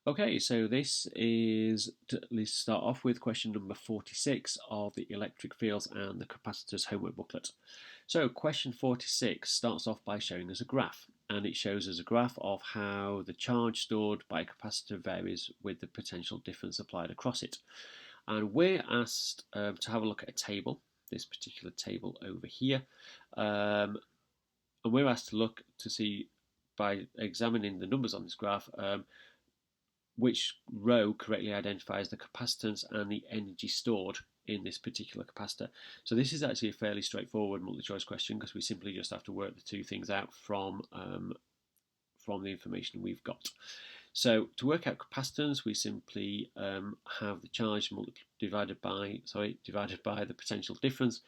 Okay, so this is, let's start off with question number 46 of the electric fields and the capacitors homework booklet. So question 46 starts off by showing us a graph, and it shows us a graph of how the charge stored by a capacitor varies with the potential difference applied across it. And we're asked to have a look at a table, this particular table over here, and we're asked to look to see by examining the numbers on this graph which row correctly identifies the capacitance and the energy stored in this particular capacitor. So this is actually a fairly straightforward multi-choice question because we simply just have to work the two things out from the information we've got. So to work out capacitance, we simply have the charge divided by the potential difference.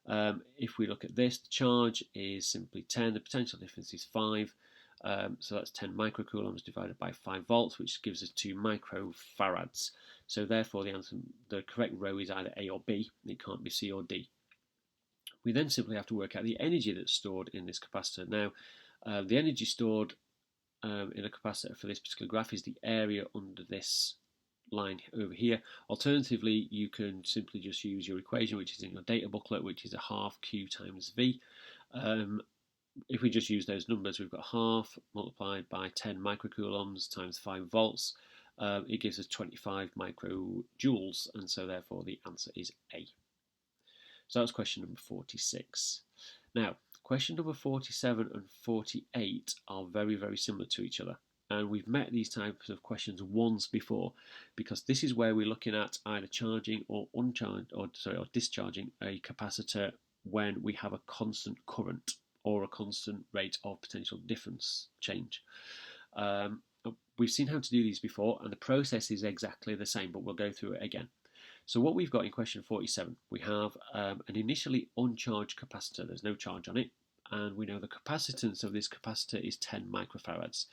If we look at this, the charge is simply 10, the potential difference is 5. So that's 10 microcoulombs divided by 5 volts, which gives us 2 microfarads. So therefore the correct row is either A or B. It can't be C or D. We then simply have to work out the energy that's stored in this capacitor. Now, the energy stored in a capacitor for this particular graph is the area under this line over here. Alternatively, you can simply just use your equation, which is in your data booklet, which is a half Q times V. If we just use those numbers, we've got half multiplied by 10 microcoulombs times 5 volts. It gives us 25 microjoules, and so therefore the answer is A. So that's question number 46. Now, question number 47 and 48 are very, very similar to each other. And we've met these types of questions once before, because this is where we're looking at either charging or discharging a capacitor when we have a constant current or a constant rate of potential difference change. We've seen how to do these before, and the process is exactly the same, but we'll go through it again. So what we've got in question 47, we have an initially uncharged capacitor. There's no charge on it, and we know the capacitance of this capacitor is 10 microfarads.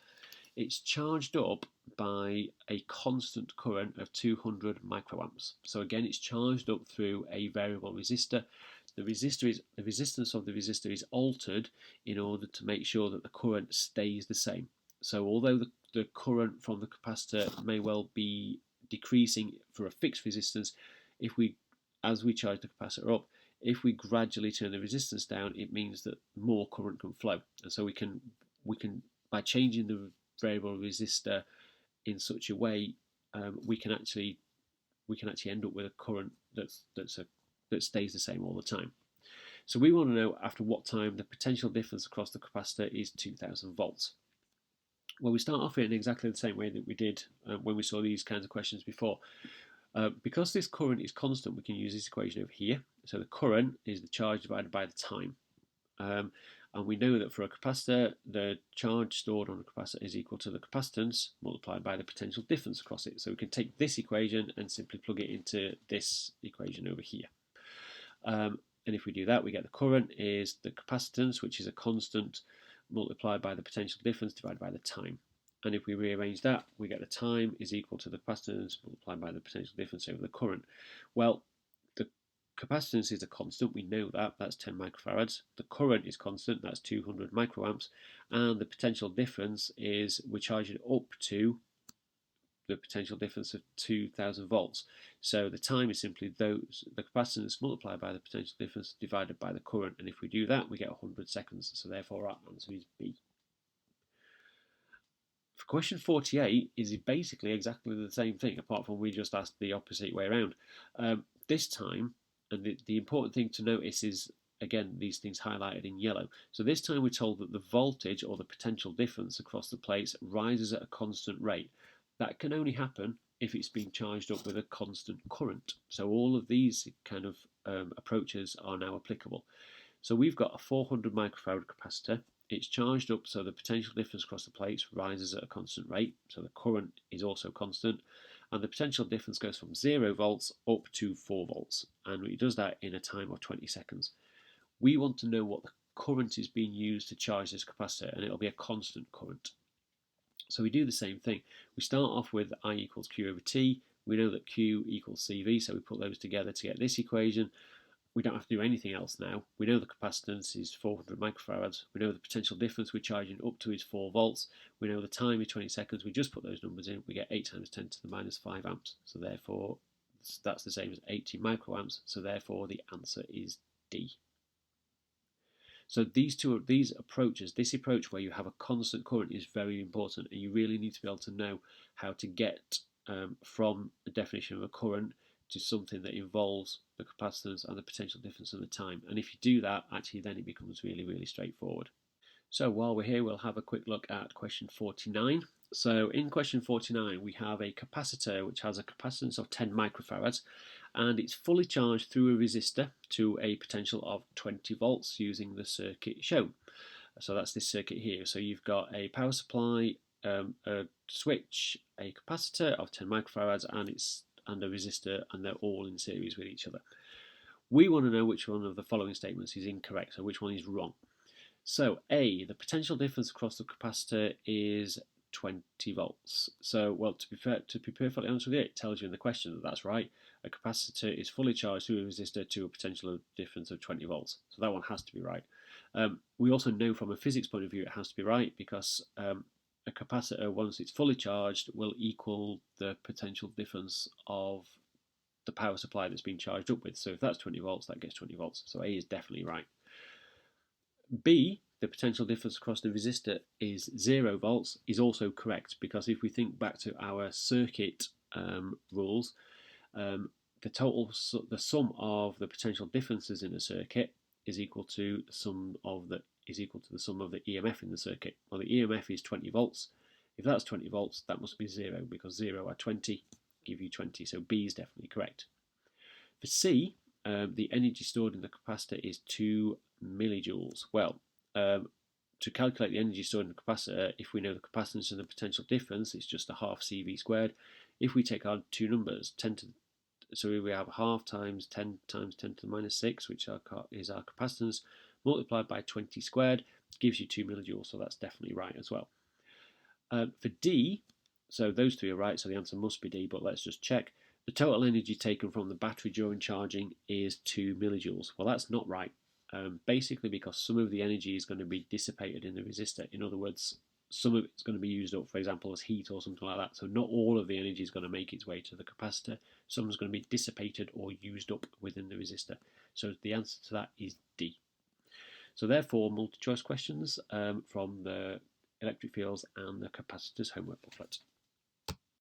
It's charged up by a constant current of 200 microamps. So again, it's charged up through a variable resistor. The resistance of the resistor is altered in order to make sure that the current stays the same. So although the current from the capacitor may well be decreasing for a fixed resistance, as we charge the capacitor up, if we gradually turn the resistance down, it means that more current can flow. And so we can by changing the variable resistor in such a way, we can actually end up with a current that stays the same all the time. So we want to know after what time the potential difference across the capacitor is 2000 volts. Well, we start off in exactly the same way that we did when we saw these kinds of questions before. Because this current is constant, we can use this equation over here. So the current is the charge divided by the time. And we know that for a capacitor, the charge stored on a capacitor is equal to the capacitance multiplied by the potential difference across it. So we can take this equation and simply plug it into this equation over here. And if we do that, we get the current is the capacitance, which is a constant, multiplied by the potential difference divided by the time. And if we rearrange that, we get the time is equal to the capacitance multiplied by the potential difference over the current. Well, the capacitance is a constant, we know that, that's 10 microfarads. The current is constant, that's 200 microamps. And the potential difference is we're charging up to the potential difference of 2000 volts. So the time is simply the capacitance multiplied by the potential difference divided by the current. And if we do that, we get 100 seconds. So therefore our answer is B. For question 48 is basically exactly the same thing, apart from we just asked the opposite way around. This time, and the important thing to notice is, again, these things highlighted in yellow. So this time we're told that the voltage or the potential difference across the plates rises at a constant rate. That can only happen if it's being charged up with a constant current. So all of these kind of approaches are now applicable. So we've got a 400 microfarad capacitor. It's charged up so the potential difference across the plates rises at a constant rate. So the current is also constant. And the potential difference goes from 0 volts up to 4 volts. And it does that in a time of 20 seconds. We want to know what the current is being used to charge this capacitor, and it'll be a constant current. So we do the same thing. We start off with I equals Q over T. We know that Q equals CV, so we put those together to get this equation. we don't have to do anything else now. We know the capacitance is 400 microfarads. We know the potential difference we're charging up to is 4 volts. We know the time is 20 seconds. We just put those numbers in. We get 8 times 10 to the minus 5 amps. So therefore, that's the same as 80 microamps. So therefore, the answer is D. So these approaches, this approach where you have a constant current is very important, and you really need to be able to know how to get from a definition of a current to something that involves the capacitance and the potential difference in the time. And if you do that, actually then it becomes really, really straightforward. So while we're here, we'll have a quick look at question 49. So in question 49, we have a capacitor which has a capacitance of 10 microfarads, and it's fully charged through a resistor to a potential of 20 volts using the circuit shown. So that's this circuit here. So you've got a power supply, a switch, a capacitor of 10 microfarads, and a resistor, and they're all in series with each other. We want to know which one of the following statements is incorrect, so which one is wrong. So A, the potential difference across the capacitor is 20 volts. So, well, to be perfectly honest with you, it tells you in the question that that's right. A capacitor is fully charged through a resistor to a potential difference of 20 volts. So that one has to be right. We also know from a physics point of view it has to be right because a capacitor, once it's fully charged, will equal the potential difference of the power supply that's been charged up with. So if that's 20 volts, that gets 20 volts. So A is definitely right. B, the potential difference across the resistor is 0 volts, is also correct because if we think back to our circuit rules, the sum of the potential differences in a circuit is equal to the sum of the EMF in the circuit. Well, the EMF is 20 volts. If that's 20 volts, that must be 0 because 0 are 20 give you 20. So B is definitely correct. For C, the energy stored in the capacitor is 2 millijoules. Well, to calculate the energy stored in the capacitor, if we know the capacitance and the potential difference, it's just a half CV squared. If we take our two numbers, so we have half times 10 to the minus 6, which is our capacitance, multiplied by 20 squared, gives you 2 millijoules, so that's definitely right as well. For D, so those three are right, so the answer must be D, but let's just check. The total energy taken from the battery during charging is 2 millijoules. Well, that's not right. Basically because some of the energy is going to be dissipated in the resistor. In other words, some of it's going to be used up, for example, as heat or something like that. So not all of the energy is going to make its way to the capacitor. Some is going to be dissipated or used up within the resistor. So the answer to that is D. So therefore, multi-choice questions from the electric fields and the capacitors homework booklet.